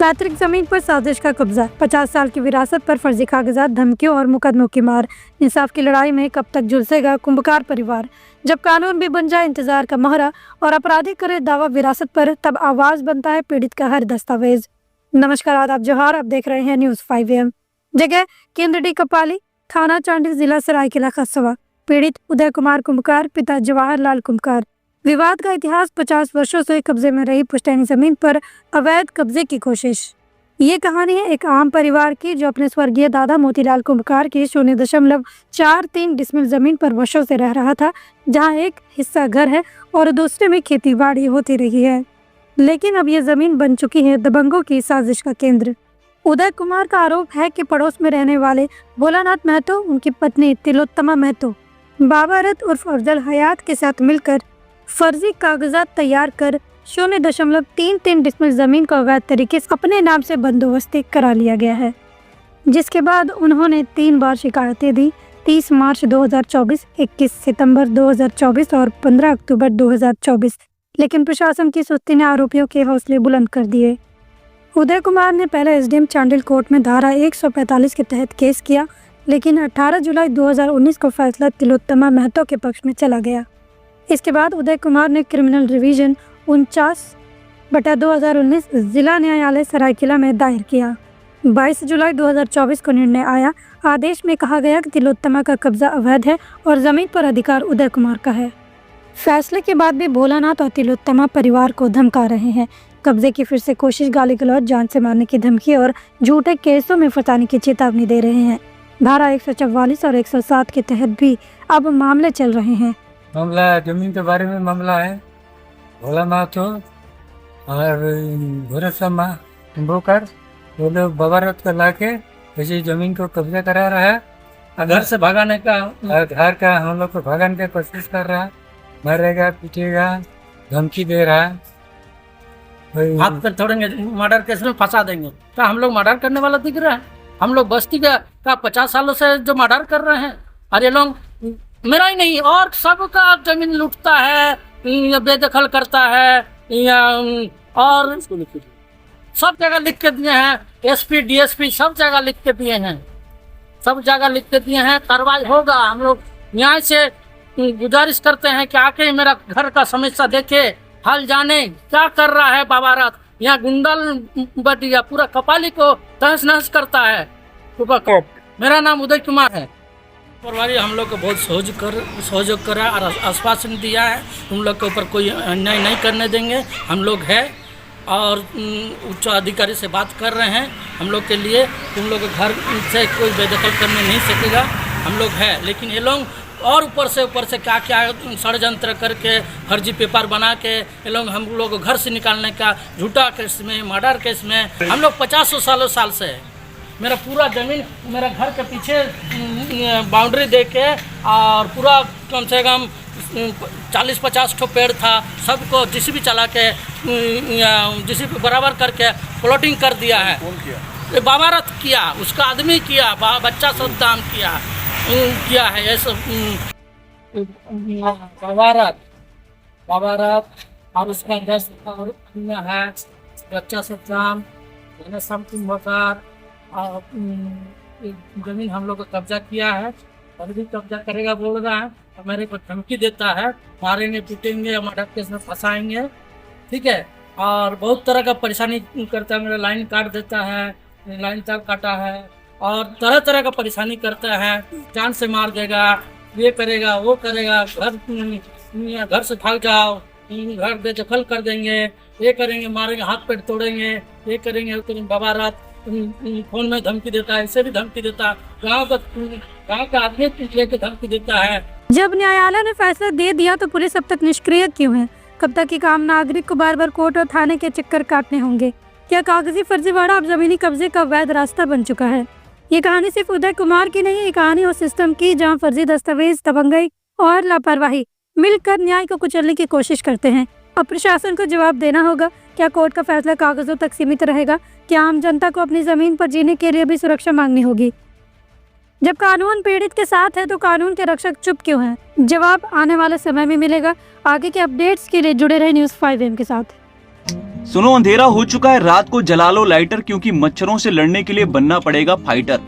पैतृक जमीन पर साजिश का कब्जा, 50 साल की विरासत पर फर्जी कागजात, धमकियों और मुकदमों की मार। इंसाफ की लड़ाई में कब तक झुलसेगा कुंभकार परिवार? जब कानून भी बन जाए इंतजार का मोहरा और अपराधी करे दावा विरासत पर, तब आवाज बनता है पीड़ित का हर दस्तावेज। नमस्कार, आदाब, जोहार। आप देख रहे हैं न्यूज़ 5 AM। जगह केंद्र डी कपाली, थाना चांडिल, जिला सरायकेला खरसावां। पीड़ित उदय कुमार कुंभकार, पिता जवाहरलाल कुंभकार। विवाद का इतिहास 50 वर्षों से कब्जे में रही पुश्तैनी जमीन पर अवैध कब्जे की कोशिश। ये कहानी है एक आम परिवार की जो अपने स्वर्गीय दादा मोतीलाल कुंभकार की 0.43 डिसमिल जमीन पर वर्षों से रह रहा था, जहां एक हिस्सा घर है और दूसरे में खेती बाड़ी होती रही है। लेकिन अब ये जमीन बन चुकी है दबंगों की साजिश का केंद्र। उदय कुमार का आरोप है कि पड़ोस में रहने वाले भोलानाथ महतो, उनकी पत्नी तिलोत्तमा महतो, बाबा रथ उर्फ अफजल हयात के साथ मिलकर फर्जी कागजात तैयार कर 0.33 डिसमिल जमीन को अवैध तरीके से अपने नाम से बंदोबस्ती करा लिया गया है, जिसके बाद उन्होंने 3 बार शिकायतें दी। 30 मार्च 2024, 21 सितंबर 2024 और 15 अक्टूबर 2024। लेकिन प्रशासन की सुस्ती ने आरोपियों के हौसले बुलंद कर दिए। उदय कुमार ने पहले SDM चांडिल कोर्ट में धारा 145 के तहत केस किया, लेकिन 18 जुलाई 2019 को फैसला तिलोत्तमा महतो के पक्ष में चला गया। इसके बाद उदय कुमार ने क्रिमिनल रिवीजन 49/2019 जिला न्यायालय सरायकेला में दायर किया। 22 जुलाई 2024 को निर्णय आया। आदेश में कहा गया कि तिलोत्तमा का कब्जा अवैध है और जमीन पर अधिकार उदय कुमार का है। फैसले के बाद भी भोलानाथ और तिलोत्तमा परिवार को धमका रहे हैं। कब्जे की फिर से कोशिश, गाली गलौज, जान से मारने की धमकी और झूठे केसों में फंसाने की चेतावनी दे रहे हैं। धारा 144 और 107 के तहत भी अब मामले चल रहे हैं। मामला जमीन के बारे में मामला है। भोलानाथ और भोरसम्मा कुंभकार, वो लोग बाबा रथ को ला के किसी जमीन को कब्जा करा रहा है। घर से भगाने का, घर का हम लोग को भगाने की कोशिश कर रहा है। मरेगा, पीटेगा, धमकी दे रहा है। हाथ पे छोड़ेंगे, मर्डर केस में फंसा देंगे। क्या हम लोग मर्डर करने वाला दिख रहा है? हम लोग बस्ती का 50 सालों से जो मर्डर कर रहे हैं, और ये लोग मेरा ही नहीं और सबका जमीन लूटता है, बेदखल करता है, और सब जगह लिख के दिए हैं। SP DSP सब जगह लिख के दिए हैं, सब जगह लिख के दिए हैं। कार्रवाई होगा। हम लोग न्याय से गुजारिश करते हैं कि आके मेरा घर का समस्या देखे, हाल जाने क्या कर रहा है बाबा रात। यहाँ गुंडल बटिया पूरा कपाली को तहस नहस करता है। मेरा नाम उदय कुमार है। परिवार हम लोग को बहुत सहयोग करा और आश्वासन दिया है, तुम लोग के ऊपर कोई अन्याय नहीं करने देंगे। हम लोग है और उच्च अधिकारी से बात कर रहे हैं। हम लोग के लिए तुम लोग के घर से कोई बेदखल करने नहीं सकेगा। हम लोग है, लेकिन ये लोग और ऊपर से क्या क्या षड्यंत्र करके फर्जी पेपर बना के ये लोग हम लोग को घर से निकालने का, झूठा केस में, मर्डर केस में हम लोग 50 साल से है। मेरा पूरा ज़मीन मेरा घर के पीछे बाउंड्री दे के और पूरा कम से कम 40-50 ठो पेड़ था, सबको JCB चला के JCB बराबर करके प्लॉटिंग कर दिया है। कौन किया? ये बाबा रथ किया, उसका आदमी किया, बच्चा सब दाम किया है। ये सब बाबा रथ और उसका 10 है बच्चा सब दाम समथिंग होकर और जमीन हम लोग को कब्जा किया है और भी कब्जा करेगा बोल रहा है। और मेरे को धमकी देता है, मारेंगे, पीटेंगे, मर्डर केस में फंसाएंगे, ठीक है। और बहुत तरह का परेशानी करता है। मेरा लाइन काट देता है, लाइन तक काटा है और तरह तरह का परेशानी करता है। जान से मार देगा, ये करेगा, वो करेगा, घर से भाग जाओ, घर बेदखल कर देंगे, ये करेंगे, मारेंगे, हाथ पैर तोड़ेंगे, ये करेंगे, वो करेंगे। बाबा रात फोन में धमकी देता है, इससे भी धमकी देता है, गांव का आदमी लेके धमकी देता है। जब न्यायालय ने फैसला दे दिया तो पुलिस अब तक निष्क्रिय क्यों है? कब तक ये आम नागरिक को बार बार कोर्ट और थाने के चक्कर काटने होंगे? क्या कागजी फर्जीवाड़ा अब जमीनी कब्जे का वैध रास्ता बन चुका है? ये कहानी सिर्फ उदय कुमार की नहीं, ये कहानी उस सिस्टम की जहाँ फर्जी दस्तावेज, दबंगई और लापरवाही मिलकर न्याय को कुचलने की कोशिश करते हैं। अब प्रशासन को जवाब देना होगा। क्या कोर्ट का फैसला कागजों तक सीमित रहेगा? क्या आम जनता को अपनी जमीन पर जीने के लिए भी सुरक्षा मांगनी होगी? जब कानून पीड़ित के साथ है तो कानून के रक्षक चुप क्यों हैं? जवाब आने वाले समय में मिलेगा। आगे के अपडेट्स के लिए जुड़े रहे न्यूज़ 5 AM के साथ। सुनो, अंधेरा हो चुका है, रात को जला लो लाइटर, क्योंकि मच्छरों से लड़ने के लिए बनना पड़ेगा फाइटर।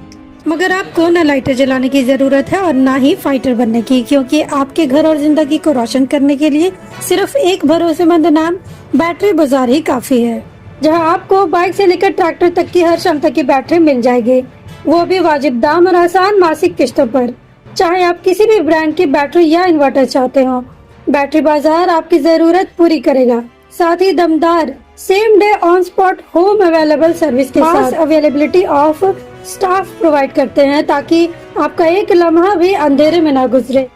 मगर आपको न लाइटर जलाने की जरूरत है और ना ही फाइटर बनने की, क्योंकि आपके घर और जिंदगी को रोशन करने के लिए सिर्फ एक भरोसेमंद नाम बैटरी बाजार ही काफी है, जहां आपको बाइक से लेकर ट्रैक्टर तक की हर क्षमता की बैटरी मिल जाएगी, वो भी वाजिब दाम और आसान मासिक किस्तों पर। चाहे आप किसी भी ब्रांड की बैटरी या इन्वर्टर चाहते हो, बैटरी बाजार आपकी जरूरत पूरी करेगा। साथ ही दमदार same day on spot home available service के साथ अवेलेबिलिटी ऑफ स्टाफ प्रोवाइड करते हैं, ताकि आपका एक लम्हा भी अंधेरे में ना गुजरे।